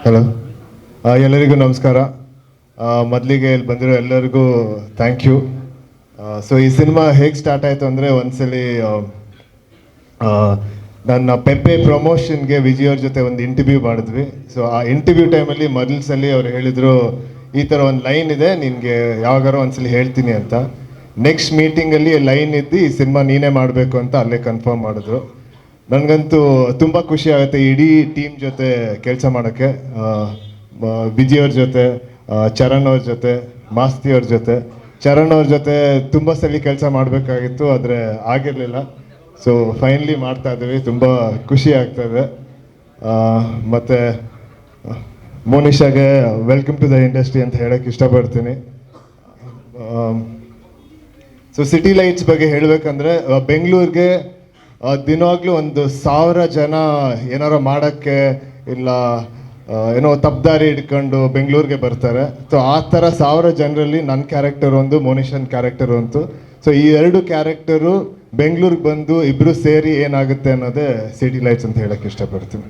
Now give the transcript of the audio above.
Hello, ಎಲ್ಲರಿಗೂ ನಮಸ್ಕಾರ. ಮೊದಲಿಗೆ ಇಲ್ಲಿ ಬಂದಿರೋ ಎಲ್ಲರಿಗೂ ಥ್ಯಾಂಕ್ ಯು. ಸೊ ಈ ಸಿನಿಮಾ ಹೇಗೆ ಸ್ಟಾರ್ಟ್ ಆಯಿತು ಅಂದರೆ, ಒಂದ್ಸಲಿ ನನ್ನ ಪೆಪ್ಪೆ ಪ್ರಮೋಷನ್ಗೆ ವಿಜಯ್ ಅವ್ರ ಜೊತೆ ಒಂದು ಇಂಟರ್ವ್ಯೂ ಮಾಡಿದ್ವಿ. ಸೊ ಆ ಇಂಟರ್ವ್ಯೂ ಟೈಮಲ್ಲಿ ಮೊದಲ ಸಲ ಅವ್ರು ಹೇಳಿದರು, ಈ ಥರ ಒಂದು ಲೈನ್ ಇದೆ, ನಿನಗೆ ಯಾವಾಗಾರು ಒಂದ್ಸಲಿ ಹೇಳ್ತೀನಿ ಅಂತ. ನೆಕ್ಸ್ಟ್ ಮೀಟಿಂಗಲ್ಲಿ ಲೈನ್ ಇದ್ದು ಈ ಸಿನಿಮಾ ನೀನೇ ಮಾಡಬೇಕು ಅಂತ ಅಲ್ಲೇ ಕನ್ಫರ್ಮ್ ಮಾಡಿದ್ರು. ನನಗಂತೂ ತುಂಬ ಖುಷಿ ಆಗುತ್ತೆ ಇಡೀ ಟೀಮ್ ಜೊತೆ ಕೆಲಸ ಮಾಡೋಕ್ಕೆ. ವಿಜಯ್ ಅವ್ರ ಜೊತೆ, ಚರಣ್ ಅವ್ರ ಜೊತೆ, ಮಾಸ್ತಿ ಅವ್ರ ಜೊತೆ. ಚರಣ್ ಅವ್ರ ಜೊತೆ ತುಂಬ ಸಲ ಕೆಲಸ ಮಾಡಬೇಕಾಗಿತ್ತು, ಆದರೆ ಆಗಿರಲಿಲ್ಲ. ಸೊ ಫೈನಲಿ ಮಾಡ್ತಾ ಇದ್ದೀವಿ, ತುಂಬ ಖುಷಿ ಆಗ್ತಾಯಿದೆ. ಮತ್ತು ಮೋನಿಷಾಗೆ ವೆಲ್ಕಮ್ ಟು ದ ಇಂಡಸ್ಟ್ರಿ ಅಂತ ಹೇಳೋಕ್ಕೆ ಇಷ್ಟಪಡ್ತೀನಿ. ಸೊ ಸಿಟಿ ಲೈಟ್ಸ್ ಬಗ್ಗೆ ಹೇಳಬೇಕಂದ್ರೆ, ಬೆಂಗಳೂರಿಗೆ ದಿನವಾಗ್ಲೂ 1,000 ಜನ ಏನಾರು ಮಾಡೋಕ್ಕೆ ಇಲ್ಲ ಏನೋ ತಪ್ಪದಾರಿ ಹಿಡ್ಕೊಂಡು ಬೆಂಗಳೂರಿಗೆ ಬರ್ತಾರೆ. ಸೊ ಆ ಥರ 1,000 ಜನರಲ್ಲಿ ನನ್ನ ಕ್ಯಾರೆಕ್ಟರ್ ಒಂದು, ಮೋನಿಷನ್ ಕ್ಯಾರೆಕ್ಟರ್ ಒಂದು. ಸೊ ಈ 2 ಕ್ಯಾರೆಕ್ಟರು ಬೆಂಗಳೂರಿಗೆ ಬಂದು ಇಬ್ಬರು ಸೇರಿ ಏನಾಗುತ್ತೆ ಅನ್ನೋದೇ ಸಿಟಿ ಲೈಟ್ಸ್ ಅಂತ ಹೇಳೋಕ್ಕೆ ಇಷ್ಟಪಡ್ತೀನಿ.